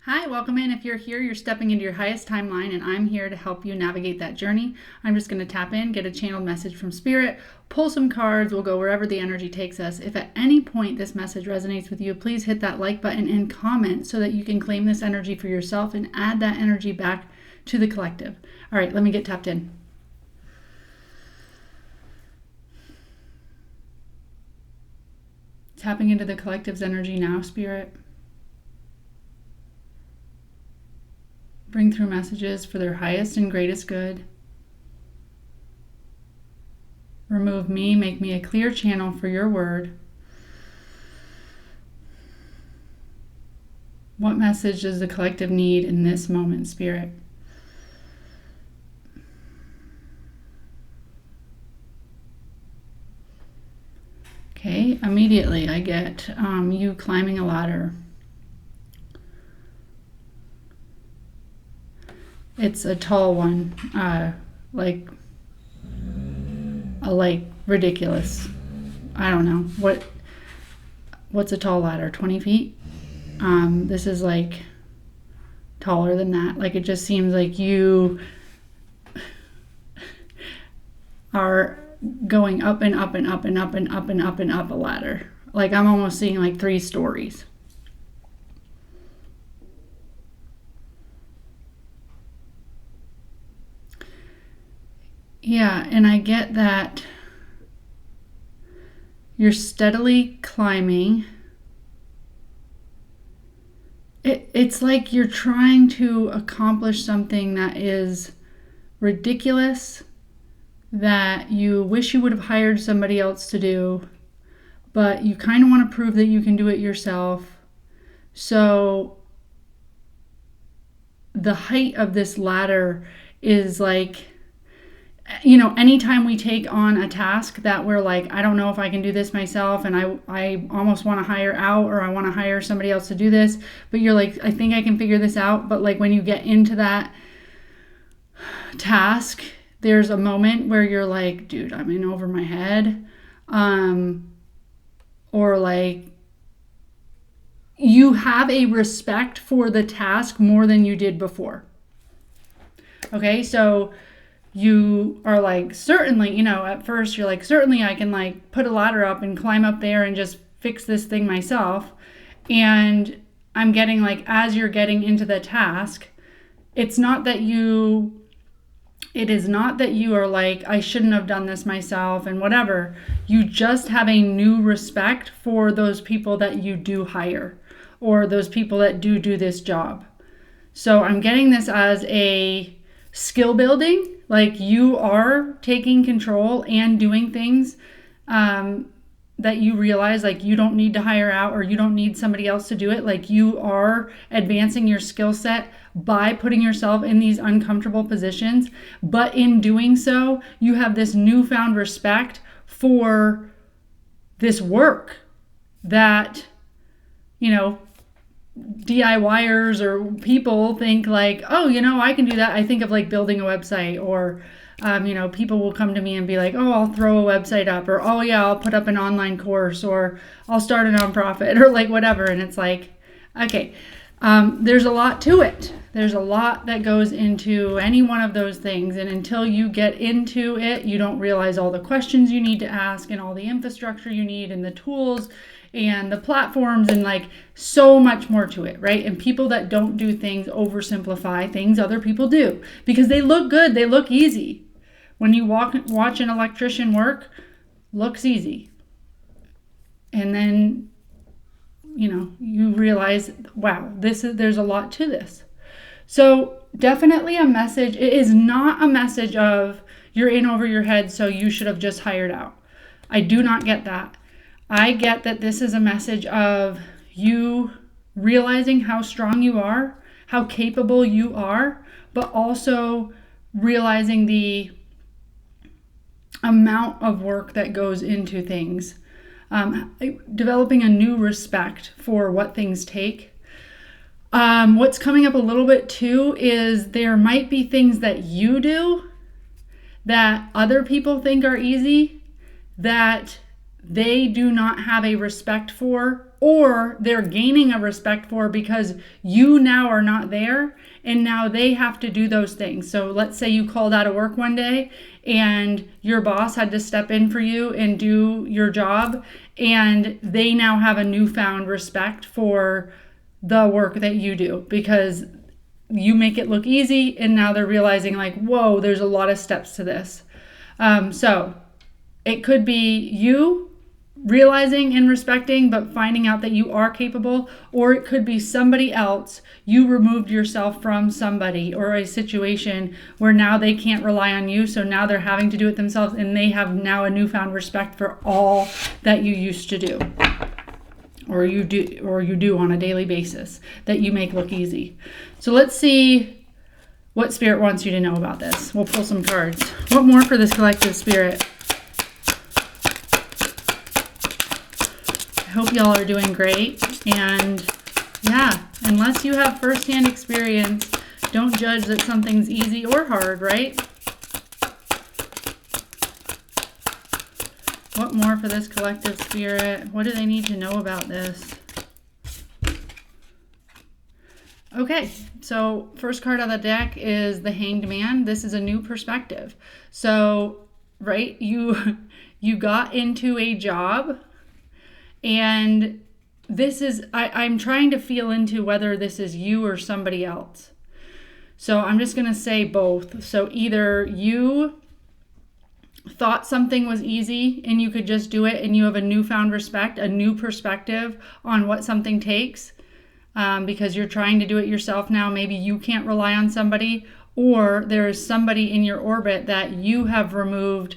Hi, welcome in. If you're here, you're stepping into your highest timeline, and I'm here to help you navigate that journey. I'm just going to tap in, get a channeled message from Spirit, pull some cards, we'll go wherever the energy takes us. If at any point this message resonates with you, please hit that like button and comment so that you can claim this energy for yourself and add that energy back to the collective. All right, let me get tapped in. Tapping into the collective's energy now, Spirit. Bring through messages for their highest and greatest good. Remove me, make me a clear channel for your word. What message does the collective need in this moment, Spirit? Okay, immediately I get you climbing a ladder. It's a tall one, like ridiculous. I don't know. What's a tall ladder? 20 feet? This is like taller than that. Like, it just seems like you are going up and up and up and up and up and up and up a ladder. Like, I'm almost seeing like 3 stories. Yeah, and I get that you're steadily climbing. It's like you're trying to accomplish something that is ridiculous, that you wish you would have hired somebody else to do, but you kind of want to prove that you can do it yourself. So the height of this ladder is like, you know, anytime we take on a task that we're like, I don't know if I can do this myself, and I almost want to hire out, or I want to hire somebody else to do this, but you're like, I think I can figure this out. But like, when you get into that task, there's a moment where you're like, dude, I'm in over my head. Or like, you have a respect for the task more than you did before. Okay, so you are like, certainly, you know, at first you're like, certainly I can like put a ladder up and climb up there and just fix this thing myself. And I'm getting like, as you're getting into the task, it is not that you are like, I shouldn't have done this myself and whatever. You just have a new respect for those people that you do hire, or those people that do this job. So I'm getting this as a skill building. Like, you are taking control and doing things that you realize like you don't need to hire out, or you don't need somebody else to do it. Like, you are advancing your skill set by putting yourself in these uncomfortable positions. But in doing so, you have this newfound respect for this work that, you know, DIYers or people think like, oh, you know, I can do that. I think of like building a website, or you know, people will come to me and be like, oh, I'll throw a website up, or oh yeah, I'll put up an online course, or I'll start a nonprofit, or like whatever. And it's like, okay, there's a lot to it. There's a lot that goes into any one of those things. And until you get into it, you don't realize all the questions you need to ask, and all the infrastructure you need, and the tools and the platforms, and like so much more to it, right? And people that don't do things oversimplify things other people do because they look good, they look easy. When you watch an electrician work, looks easy. And then, you know, you realize, wow, there's a lot to this. So definitely a message. It is not a message of you're in over your head, so you should have just hired out. I do not get that. I get that this is a message of you realizing how strong you are, how capable you are, but also realizing the amount of work that goes into things. Developing a new respect for what things take. What's coming up a little bit too is there might be things that you do that other people think are easy, that they do not have a respect for, or they're gaining a respect for because you now are not there and now they have to do those things. So let's say you called out of work one day and your boss had to step in for you and do your job, and they now have a newfound respect for the work that you do because you make it look easy, and now they're realizing like, whoa, there's a lot of steps to this. So it could be you realizing and respecting, but finding out that you are capable, or it could be somebody else. You removed yourself from somebody or a situation where now they can't rely on you, so now they're having to do it themselves, and they have now a newfound respect for all that you used to do, or you do on a daily basis that you make look easy. So let's see what Spirit wants you to know about this. We'll pull some cards. What more for this collective, Spirit? I hope y'all are doing great. And yeah, unless you have firsthand experience, don't judge that something's easy or hard, right? What more for this collective, Spirit? What do they need to know about this? Okay, so first card on the deck is the Hanged Man. This is a new perspective. So, right, you got into a job, and this is, I'm trying to feel into whether this is you or somebody else. So I'm just going to say both. So either you thought something was easy and you could just do it and you have a newfound respect, a new perspective on what something takes, because you're trying to do it yourself now. Maybe you can't rely on somebody, or there is somebody in your orbit that you have removed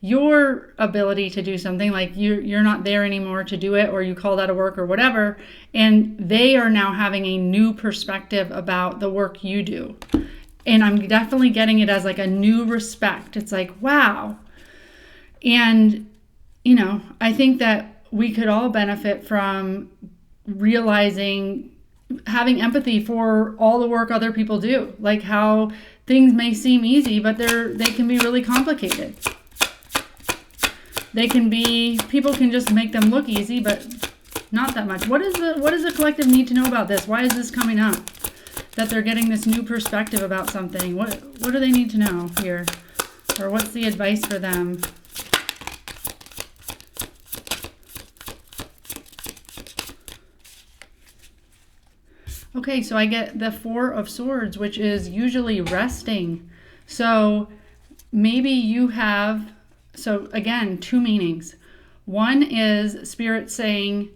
your ability to do something, like you're not there anymore to do it, or you called out of work or whatever, and they are now having a new perspective about the work you do. And I'm definitely getting it as like a new respect. It's like, wow. And, you know, I think that we could all benefit from realizing, having empathy for all the work other people do, like how things may seem easy, but they can be really complicated. They can be, people can just make them look easy, but not that much. What does the collective need to know about this? Why is this coming up? That they're getting this new perspective about something. What do they need to know here? Or what's the advice for them? Okay, so I get the Four of Swords, which is usually resting. So maybe you have, so again, two meanings. One is Spirit saying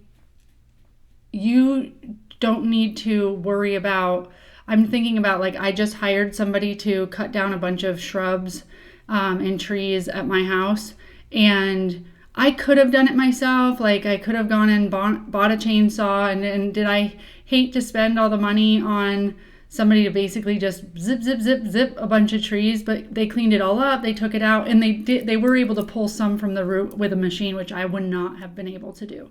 you don't need to worry about, I'm thinking about like, I just hired somebody to cut down a bunch of shrubs and trees at my house, and I could have done it myself. Like I could have gone and bought a chainsaw, and did I hate to spend all the money on somebody to basically just zip a bunch of trees, but they cleaned it all up, they took it out, and they were able to pull some from the root with a machine, which I would not have been able to do.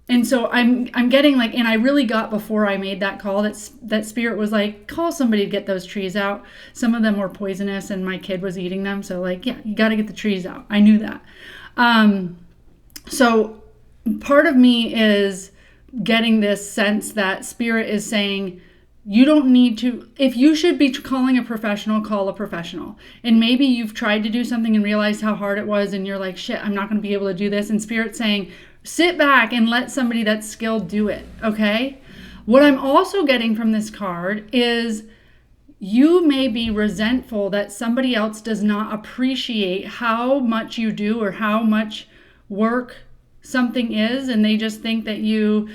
And so I'm getting like, and I really got before I made that call that Spirit was like, call somebody to get those trees out. Some of them were poisonous and my kid was eating them. So like, yeah, you got to get the trees out. I knew that. So part of me is getting this sense that Spirit is saying, you don't need to, if you should be calling a professional, call a professional. And maybe you've tried to do something and realized how hard it was, and you're like, shit, I'm not going to be able to do this. And Spirit's saying, sit back and let somebody that's skilled do it, okay? What I'm also getting from this card is you may be resentful that somebody else does not appreciate how much you do or how much work something is, and they just think that you're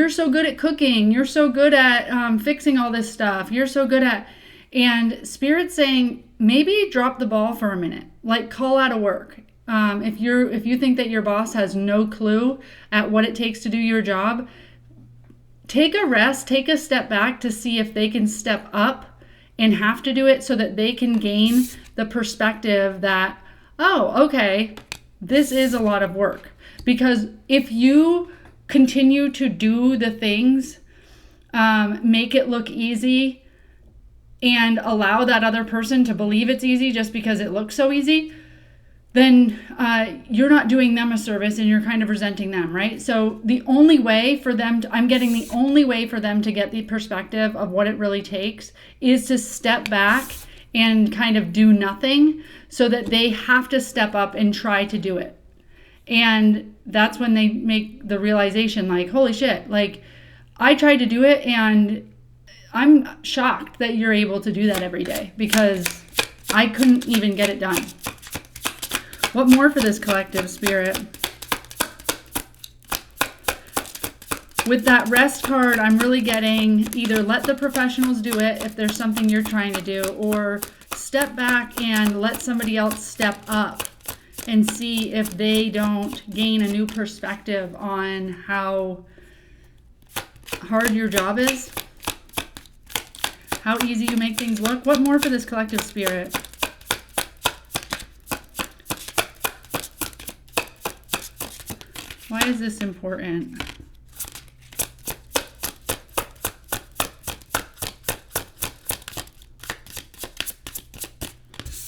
so good at cooking, you're so good at fixing all this stuff, you're so good at, and Spirit's saying maybe drop the ball for a minute, like call out of work. If you think that your boss has no clue at what it takes to do your job, take a rest, take a step back to see if they can step up and have to do it, so that they can gain the perspective that, oh, okay, this is a lot of work. Because if you continue to do the things, make it look easy, and allow that other person to believe it's easy just because it looks so easy, then you're not doing them a service and you're kind of resenting them, right? So the only way for them to, I'm getting the only way for them to get the perspective of what it really takes is to step back and kind of do nothing, so that they have to step up and try to do it. And that's when they make the realization, like, holy shit, like, I tried to do it and I'm shocked that you're able to do that every day, because I couldn't even get it done. What more for this collective, Spirit? With that rest card, I'm really getting either let the professionals do it if there's something you're trying to do, or step back and let somebody else step up and see if they don't gain a new perspective on how hard your job is, how easy you make things look. What more for this collective, Spirit? Why is this important?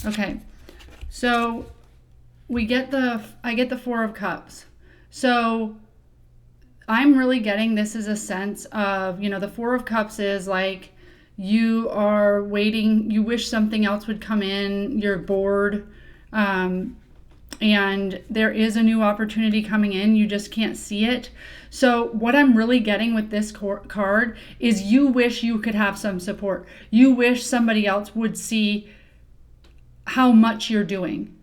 Okay, so I get the Four of Cups. So I'm really getting this as a sense of, the Four of Cups is like, you are waiting, you wish something else would come in, you're bored, and there is a new opportunity coming in, you just can't see it. So what I'm really getting with this card is you wish you could have some support. You wish somebody else would see how much you're doing.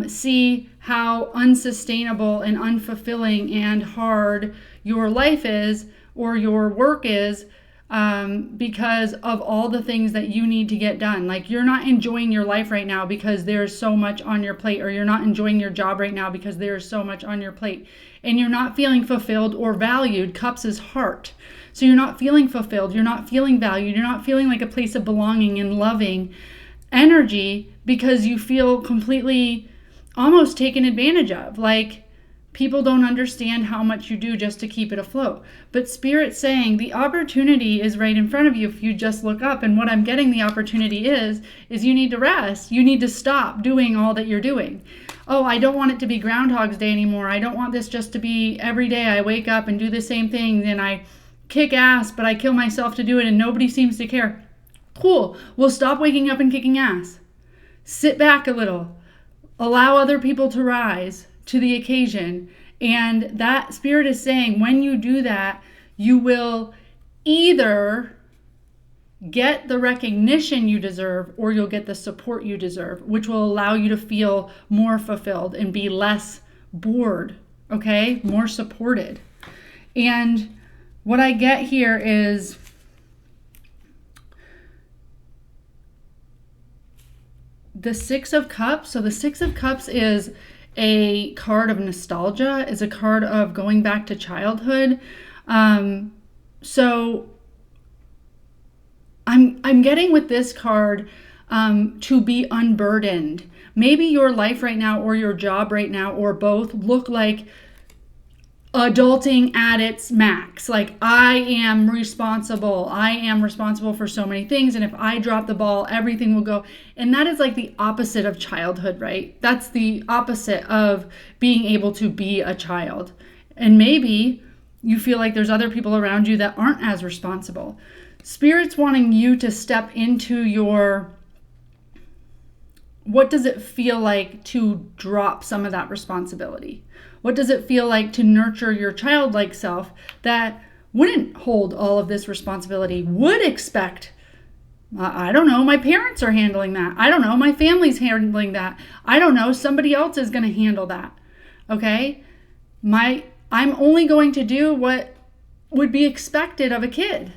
See how unsustainable and unfulfilling and hard your life is, or your work is, because of all the things that you need to get done. Like, you're not enjoying your life right now because there's so much on your plate, or you're not enjoying your job right now because there's so much on your plate, and you're not feeling fulfilled or valued. Cups is heart. So you're not feeling fulfilled, you're not feeling valued, you're not feeling like a place of belonging and loving energy, because you feel completely almost taken advantage of. Like, people don't understand how much you do just to keep it afloat. But Spirit's saying the opportunity is right in front of you if you just look up. And what I'm getting the opportunity is you need to rest. You need to stop doing all that you're doing. Oh, I don't want it to be Groundhog's Day anymore. I don't want this just to be every day I wake up and do the same things and I kick ass, but I kill myself to do it and nobody seems to care. Cool. Well, stop waking up and kicking ass. Sit back a little. Allow other people to rise to the occasion. And that Spirit is saying, when you do that, you will either get the recognition you deserve, or you'll get the support you deserve, which will allow you to feel more fulfilled and be less bored, okay? More supported. And what I get here is the Six of Cups. So the Six of Cups is a card of nostalgia, is a card of going back to childhood. So I'm getting with this card to be unburdened. Maybe your life right now, or your job right now, or both look like adulting at its max. Like, I am responsible for so many things, and if I drop the ball, everything will go. And that is like the opposite of childhood, right? That's the opposite of being able to be a child. And maybe you feel like there's other people around you that aren't as responsible. Spirit's wanting you to step into your, what does it feel like to drop some of that responsibility? What does it feel like to nurture your childlike self that wouldn't hold all of this responsibility, would expect, I don't know, my parents are handling that. I don't know, my family's handling that. I don't know, somebody else is going to handle that. Okay? I'm only going to do what would be expected of a kid.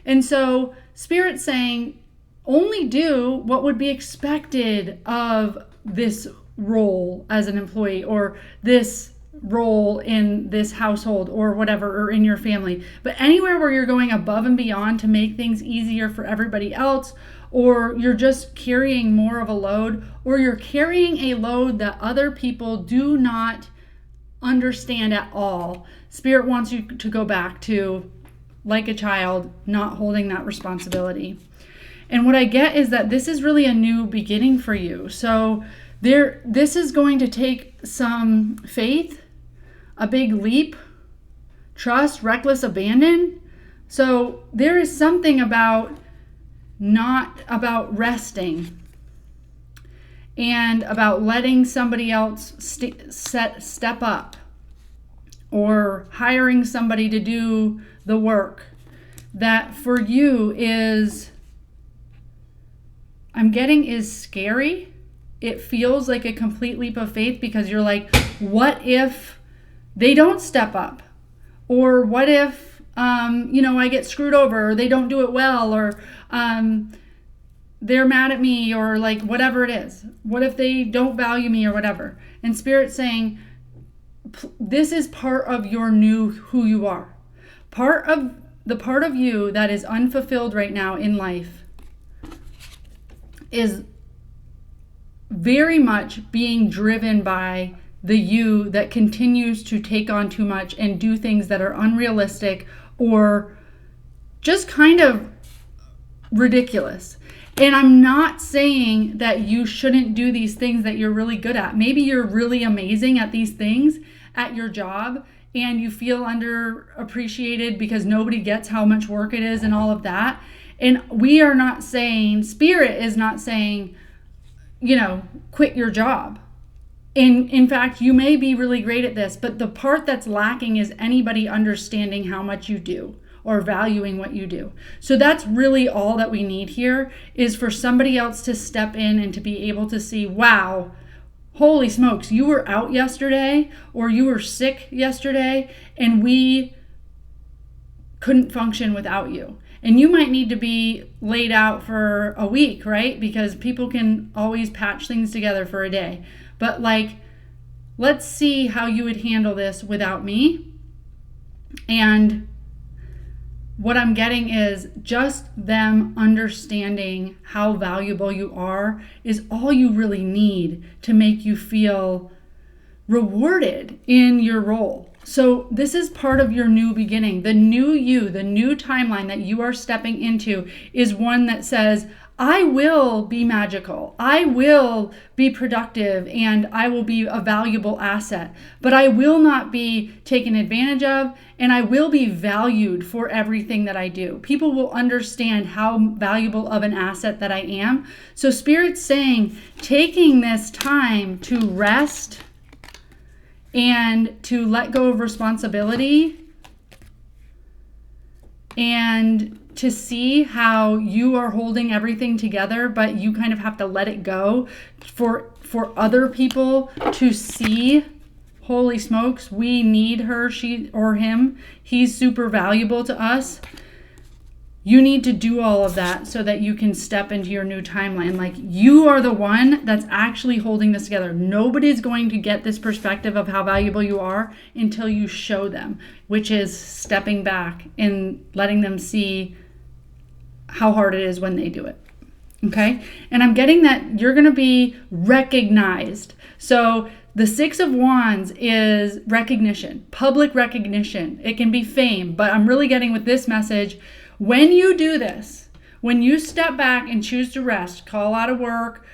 And so Spirit's saying, only do what would be expected of this role as an employee, or this role in this household, or whatever, or in your family. But anywhere where you're going above and beyond to make things easier for everybody else, or you're just carrying more of a load, or you're carrying a load that other people do not understand at all, Spirit wants you to go back to, like a child, not holding that responsibility. And what I get is that this is really a new beginning for you. So This is going to take some faith, a big leap, trust, reckless abandon. So there is something about resting and about letting somebody else step up, or hiring somebody to do the work, that for you is scary. It feels like a complete leap of faith, because you're like, what if they don't step up? Or what if, I get screwed over, or they don't do it well, or they're mad at me, or like whatever it is. What if they don't value me, or whatever? And Spirit's saying, this is part of your new who you are. Part of you that is unfulfilled right now in life is very much being driven by the you that continues to take on too much and do things that are unrealistic or just kind of ridiculous. And I'm not saying that you shouldn't do these things that you're really good at. Maybe you're really amazing at these things at your job, and you feel underappreciated because nobody gets how much work it is and all of that. And we are not saying, Spirit is not saying, quit your job. In fact, you may be really great at this, but the part that's lacking is anybody understanding how much you do or valuing what you do. So that's really all that we need here, is for somebody else to step in and to be able to see, wow, holy smokes, you were out yesterday, or you were sick yesterday, and we couldn't function without you. And you might need to be laid out for a week, right? Because people can always patch things together for a day. But let's see how you would handle this without me. And what I'm getting is just them understanding how valuable you are is all you really need to make you feel rewarded in your role. So this is part of your new beginning. The new you, the new timeline that you are stepping into is one that says, I will be magical, I will be productive, and I will be a valuable asset, but I will not be taken advantage of, and I will be valued for everything that I do. People will understand how valuable of an asset that I am. So Spirit's saying, taking this time to rest and to let go of responsibility and to see how you are holding everything together, but you kind of have to let it go for other people to see, holy smokes, we need her, she or him, he's super valuable to us. You need to do all of that so that you can step into your new timeline. Like, you are the one that's actually holding this together. Nobody's going to get this perspective of how valuable you are until you show them, which is stepping back and letting them see how hard it is when they do it. Okay? And I'm getting that you're going to be recognized. So the 6 of Wands is recognition, public recognition. It can be fame, but I'm really getting with this message, when you do this, when you step back and choose to rest, call out of work,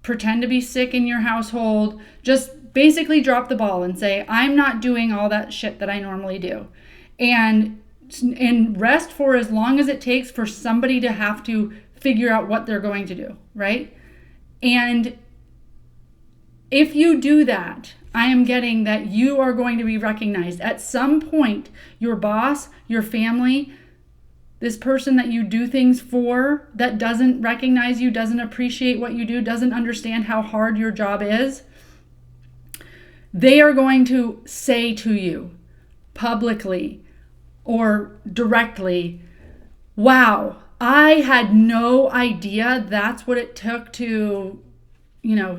pretend to be sick in your household, just basically drop the ball and say, I'm not doing all that shit that I normally do. And rest for as long as it takes for somebody to have to figure out what they're going to do, right? And if you do that, I am getting that you are going to be recognized. At some point, your boss, your family, this person that you do things for that doesn't recognize you, doesn't appreciate what you do, doesn't understand how hard your job is, they are going to say to you publicly or directly, wow, I had no idea that's what it took to,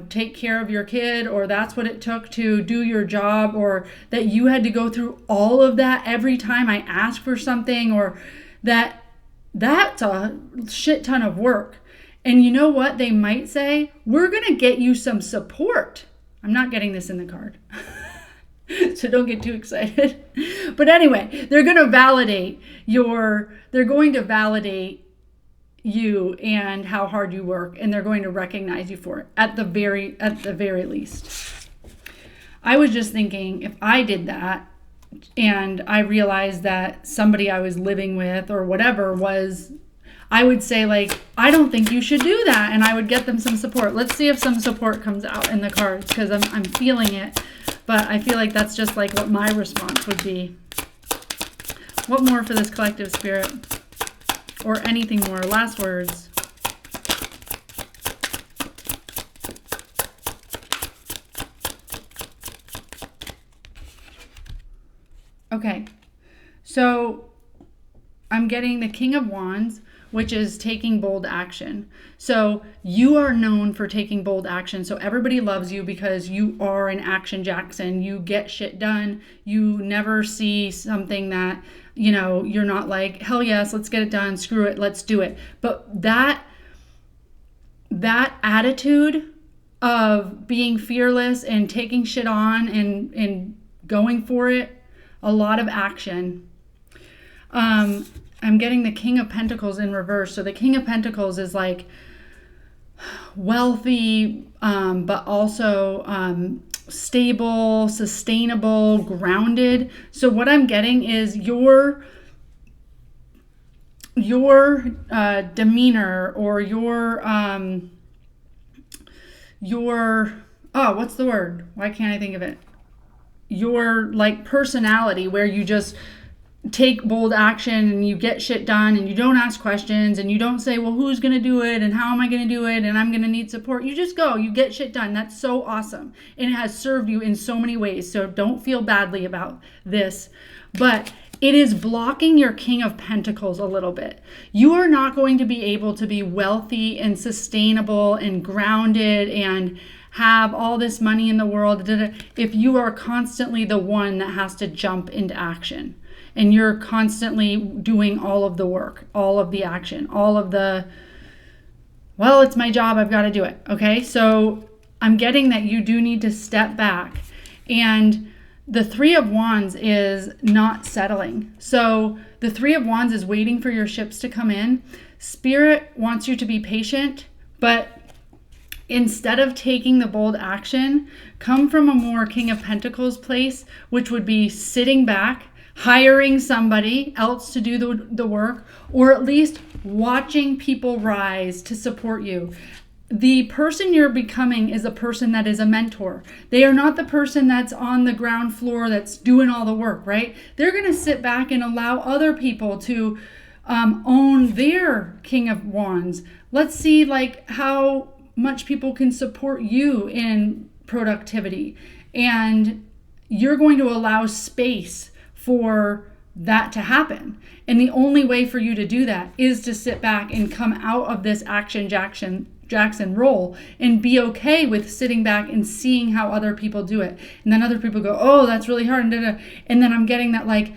take care of your kid, or that's what it took to do your job, or that you had to go through all of that every time I asked for something, or that's a shit ton of work. And you know what they might say? We're going to get you some support. I'm not getting this in the card. So don't get too excited. But anyway, they're going to validate you and how hard you work, and they're going to recognize you for it at the very least. I was just thinking, if I did that and I realized that somebody I was living with or whatever was, I would say, like, I don't think you should do that, and I would get them some support. Let's see if some support comes out in the cards, because I'm feeling it, but I feel like that's just like what my response would be. What more for this collective spirit? Or anything more? Last words. Okay, so I'm getting the King of Wands, which is taking bold action. So you are known for taking bold action. So everybody loves you because you are an action Jackson. You get shit done. You never see something that, you're not like, hell yes, let's get it done. Screw it. Let's do it. But that attitude of being fearless and taking shit on and going for it, a lot of action. I'm getting the King of Pentacles in reverse. So the King of Pentacles is like wealthy, but also stable, sustainable, grounded. So what I'm getting is your demeanor or your what's the word? Why can't I think of it? Your like personality, where you just take bold action and you get shit done and you don't ask questions and you don't say, well, who's going to do it and how am I going to do it and I'm going to need support. You just go, you get shit done. That's so awesome. And it has served you in so many ways. So don't feel badly about this. But it is blocking your King of Pentacles a little bit. You are not going to be able to be wealthy and sustainable and grounded and have all this money in the world if you are constantly the one that has to jump into action. And you're constantly doing all of the work, all of the action, all of the, well, it's my job, I've got to do it. Okay, so I'm getting that you do need to step back. And the Three of Wands is not settling. So the Three of Wands is waiting for your ships to come in. Spirit wants you to be patient, but instead of taking the bold action, come from a more King of Pentacles place, which would be sitting back, hiring somebody else to do the work, or at least watching people rise to support you. The person you're becoming is a person that is a mentor. They are not the person that's on the ground floor that's doing all the work, right? They're going to sit back and allow other people to own their King of Wands. Let's see like how much people can support you in productivity. And you're going to allow space for that to happen. And the only way for you to do that is to sit back and come out of this action Jackson role and be okay with sitting back and seeing how other people do it. And then other people go, oh, that's really hard. And then I'm getting that like,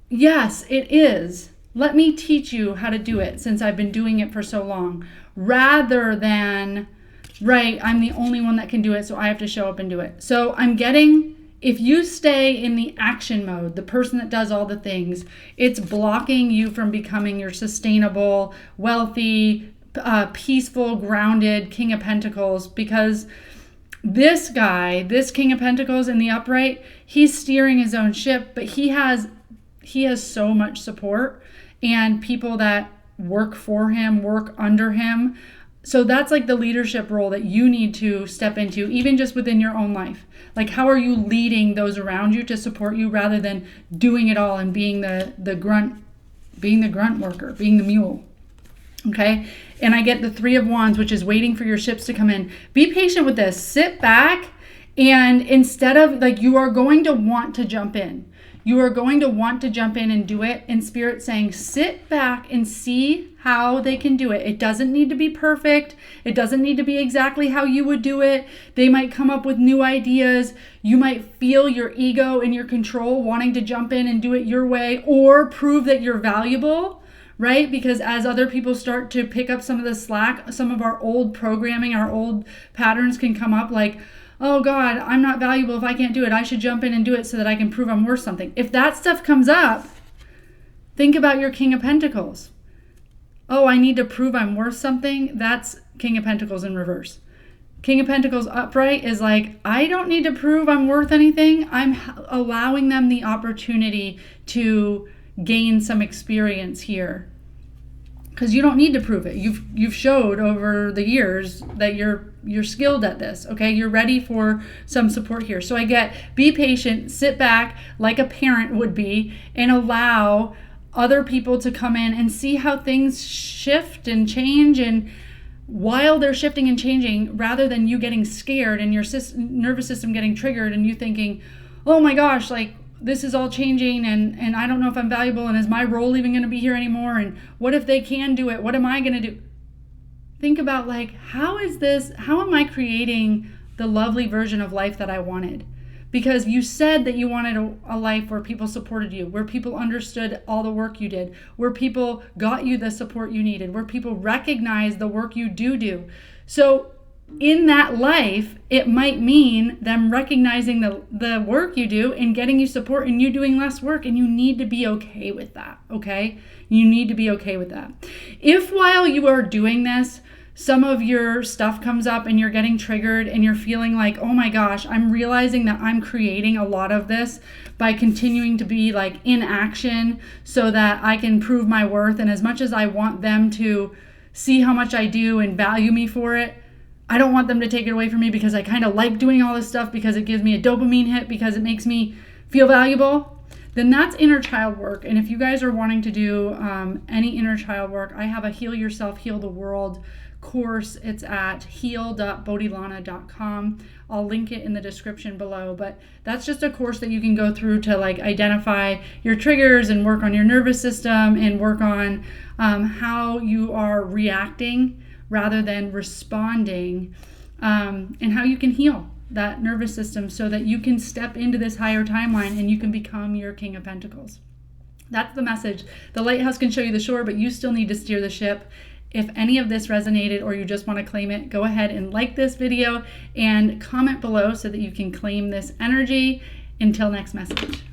yes, it is. Let me teach you how to do it since I've been doing it for so long. Rather than, right, I'm the only one that can do it, so I have to show up and do it. So I'm getting, if you stay in the action mode, the person that does all the things, it's blocking you from becoming your sustainable, wealthy, peaceful, grounded King of Pentacles, because this guy, this King of Pentacles in the upright, he's steering his own ship, but he has so much support and people that work for him, work under him. So that's like the leadership role that you need to step into, even just within your own life. Like, how are you leading those around you to support you rather than doing it all and being the grunt worker, being the mule? Okay. And I get the Three of Wands, which is waiting for your ships to come in. Be patient with this. Sit back, and instead of like, you are going to want to jump in. You are going to want to jump in and do it. And Spirit saying, sit back and see how they can do it. It doesn't need to be perfect. It doesn't need to be exactly how you would do it. They might come up with new ideas. You might feel your ego and your control wanting to jump in and do it your way or prove that you're valuable, right? Because as other people start to pick up some of the slack, some of our old programming, our old patterns can come up like, oh God, I'm not valuable if I can't do it. I should jump in and do it so that I can prove I'm worth something. If that stuff comes up, think about your King of Pentacles. oh, I need to prove I'm worth something, that's King of Pentacles in reverse. King of Pentacles upright is like, I don't need to prove I'm worth anything. I'm allowing them the opportunity to gain some experience here. Because you don't need to prove it. You've showed over the years that you're skilled at this, okay? You're ready for some support here. So I get, be patient, sit back like a parent would be, and allow other people to come in and see how things shift and change. And while they're shifting and changing, rather than you getting scared and your nervous system getting triggered and you thinking, oh my gosh, like, this is all changing and I don't know if I'm valuable, and is my role even going to be here anymore, and what if they can do it, what am I going to do? Think about, like, how am I creating the lovely version of life that I wanted? Because you said that you wanted a life where people supported you, where people understood all the work you did, where people got you the support you needed, where people recognize the work you do. So in that life, it might mean them recognizing the work you do and getting you support and you doing less work, and you need to be okay with that, okay? You need to be okay with that. If while you are doing this, some of your stuff comes up and you're getting triggered and you're feeling like, oh my gosh, I'm realizing that I'm creating a lot of this by continuing to be like in action so that I can prove my worth, and as much as I want them to see how much I do and value me for it, I don't want them to take it away from me because I kind of like doing all this stuff because it gives me a dopamine hit, because it makes me feel valuable, then that's inner child work. And if you guys are wanting to do any inner child work, I have a Heal Yourself, Heal the World course. It's at heal.bodilana.com. I'll link it in the description below, but that's just a course that you can go through to like identify your triggers and work on your nervous system and work on how you are reacting rather than responding, and how you can heal that nervous system so that you can step into this higher timeline and you can become your King of Pentacles. That's the message. The lighthouse can show you the shore, but you still need to steer the ship. If any of this resonated or you just want to claim it, go ahead and like this video and comment below so that you can claim this energy. Until next message.